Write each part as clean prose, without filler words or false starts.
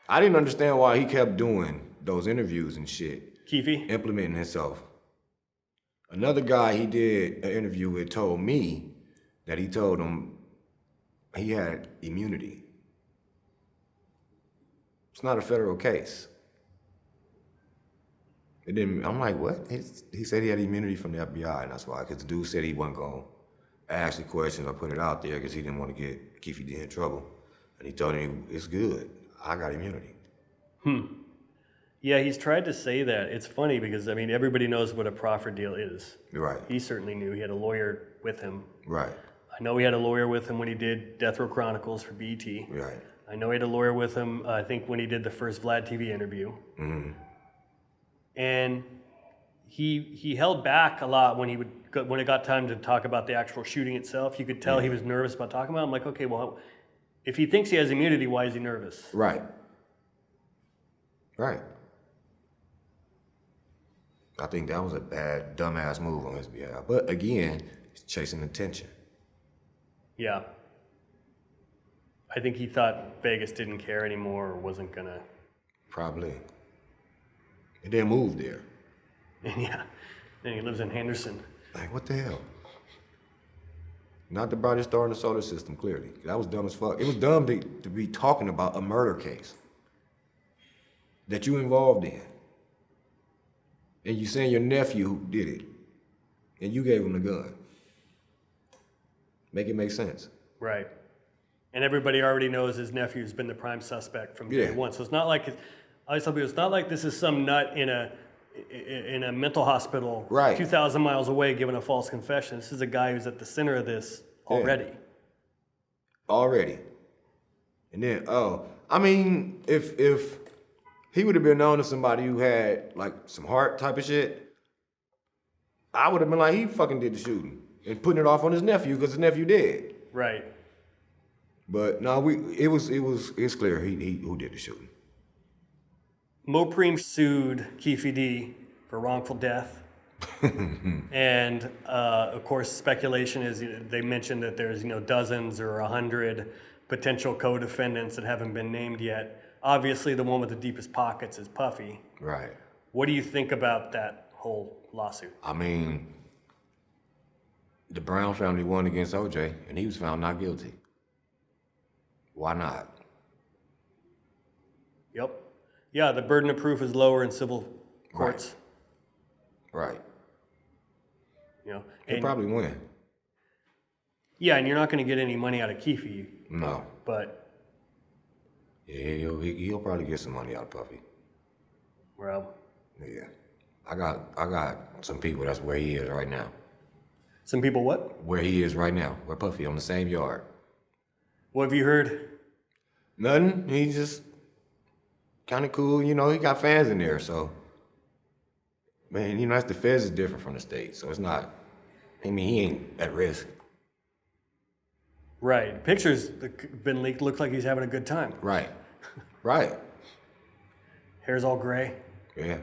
I didn't understand why he kept doing those interviews and shit. Keffe? Implementing himself. Another guy he did an interview with told me that he told him he had immunity. It's not a federal case. It didn't. I'm like, what? He said he had immunity from the FBI, and that's why. Because the dude said he wasn't going to ask the questions or put it out there because he didn't want to get Keffe D in trouble. And he told him, it's good. I got immunity. Yeah, he's tried to say that. It's funny because, I mean, everybody knows what a proffer deal is. Right. He certainly knew. He had a lawyer with him. Right. I know he had a lawyer with him when he did Death Row Chronicles for BET. Right. I know he had a lawyer with him, I think, when he did the first Vlad TV interview. Mm-hmm. And he held back a lot when it got time to talk about the actual shooting itself. You could tell he was nervous about talking about it. I'm like, okay, well, if he thinks he has immunity, why is he nervous? Right. Right. I think that was a bad, dumbass move on his behalf. But again, he's chasing attention. Yeah. I think he thought Vegas didn't care anymore or wasn't gonna. Probably. And then moved there. And yeah. And he lives in Henderson. Like, what the hell? Not the brightest star in the solar system, clearly. That was dumb as fuck. It was dumb to be talking about a murder case that you involved in. And you saying your nephew did it. And you gave him the gun. Make it make sense. Right. And everybody already knows his nephew's been the prime suspect from day one. So it's not like, I always tell people, it's not like this is some nut in a mental hospital 2,000 miles away giving a false confession. This is a guy who's at the center of this already. Yeah. Already. And then, I mean, if he would have been known as somebody who had like some heart type of shit, I would have been like, he fucking did the shooting and putting it off on his nephew because his nephew did. Right. But no, it's clear he who did the shooting. Mopreme sued Keffe D for wrongful death. And of course, speculation is they mentioned that there's dozens or 100 potential co-defendants that haven't been named yet. Obviously, the one with the deepest pockets is Puffy. Right. What do you think about that whole lawsuit? I mean, the Brown family won against OJ, and he was found not guilty. Why not? Yep. Yeah, the burden of proof is lower in civil courts. Right. He'll probably win. Yeah, and you're not going to get any money out of Keffe. No. But yeah, he'll probably get some money out of Puffy. Well. Yeah. I got some people that's where he is right now. Some people what? Where he is right now. Where Puffy on the same yard. What have you heard? Nothing. He's just kind of cool. He got fans in there, so. Man, that's the feds is different from the state, so it's not. I mean, he ain't at risk. Right. Pictures that been leaked look like he's having a good time. Right. Right. Hair's all gray. Yeah.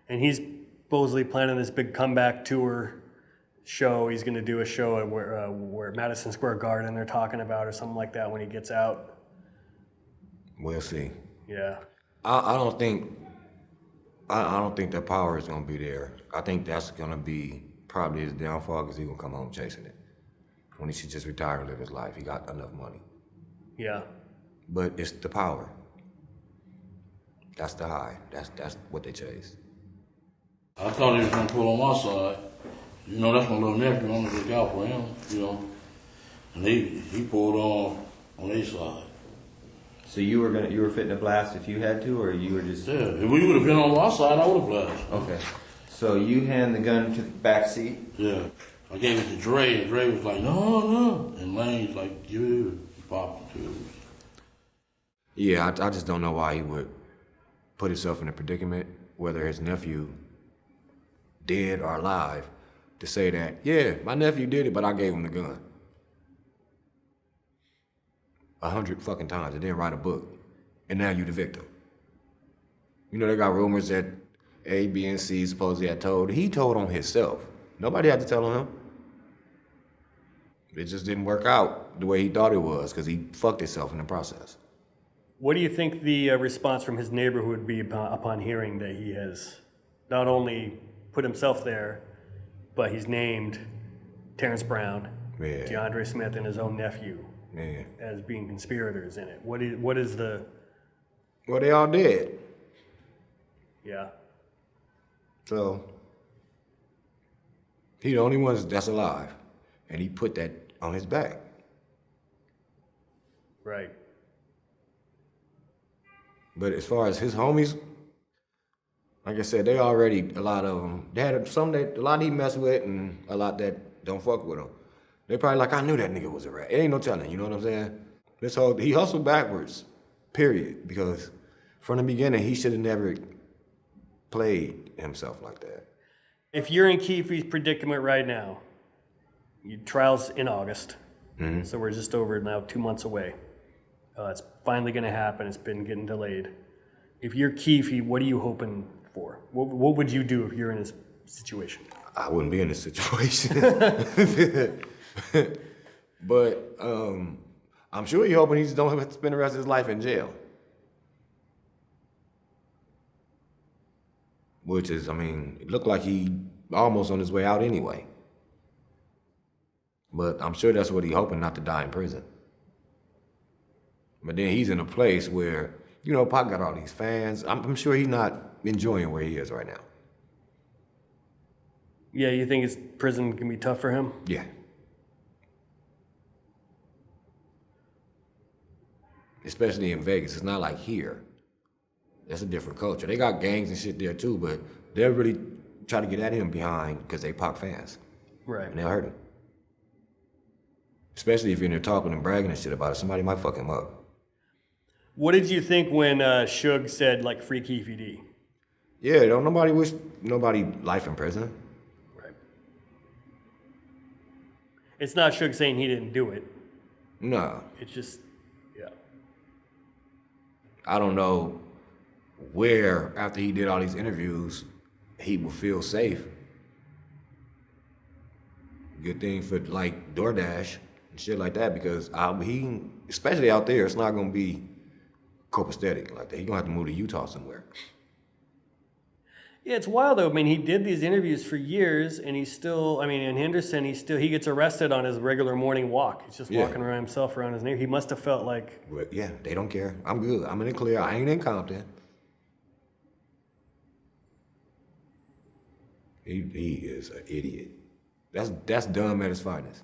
And he's supposedly planning this big comeback tour show. He's going to do a show at where Madison Square Garden they're talking about or something like that when he gets out. We'll see. Yeah. I don't think that power is going to be there. I think that's going to be probably his downfall because he's going to come home chasing it. When he should just retire and live his life. He got enough money. Yeah. But it's the power. That's the high. That's what they chase. I thought he was going to pull on my side. That's my little nephew. I'm going to look out for him, And he pulled on his side. So you were fitting to blast if you had to, or you were just... Yeah, if we would have been on my side, I would have blasted. Okay. So you hand the gun to the back seat? Yeah. I gave it to Dre, and Dre was like, no. And Lane's like, you popped too. Yeah, I just don't know why he would put himself in a predicament, whether his nephew dead or alive, to say that, yeah, my nephew did it, but I gave him the gun. 100 fucking times, and then write a book. And now you the victim. They got rumors that A, B, and C supposedly had told. He told on himself. Nobody had to tell on him. It just didn't work out the way he thought it was because he fucked himself in the process. What do you think the response from his neighborhood would be upon hearing that he has not only put himself there, but he's named Terrence Brown, Yeah. DeAndre Smith, and his own nephew Yeah. as being conspirators in it? What is the... Well, they all dead. Yeah. So he the only one that's alive, and he put that on his back. Right. But as far as his homies, like I said, they already, a lot of them, they had some that, a lot he messed with and a lot that don't fuck with him. They probably like, I knew that nigga was a rat. It ain't no telling, you know what I'm saying? He hustled backwards, period, because from the beginning, he should have never played himself like that. If you're in Keffe's predicament right now, your trial's in August, so we're just over now 2 months away. It's finally going to happen. It's been getting delayed. If you're Keffe, what are you hoping for? What would you do if you're in this situation? I wouldn't be in this situation. But I'm sure he's hoping he just don't have to spend the rest of his life in jail. Which is, I mean, it looked like he almost on his way out anyway. But I'm sure that's what he's hoping, not to die in prison. But then he's in a place where, you know, Pac got all these fans. I'm sure he's not enjoying where he is right now. Yeah, you think his prison can be tough for him? Yeah. Especially in Vegas. It's not like here. That's a different culture. They got gangs and shit there too, but they'll really try to get at him behind because they Pac fans. Right. And they'll hurt him. Especially if you're in there talking and bragging and shit about it. Somebody might fuck him up. What did you think when Suge said, like, free Keffe D? Yeah, don't nobody wish nobody life in prison. Right. It's not Suge saying he didn't do it. No. It's just, yeah. I don't know where, after he did all these interviews, he would feel safe. Good thing for, like, DoorDash and shit like that, because he, especially out there, it's not going to be copacetic like that. He's going to have to move to Utah somewhere. Yeah, it's wild though. I mean, he did these interviews for years, and he's still, I mean, in Henderson, he gets arrested on his regular morning walk. He's just walking around himself around his neighborhood. He must have felt like... But yeah, they don't care. I'm good. I'm in the clear. I ain't in Compton. He is an idiot. That's dumb at his finest.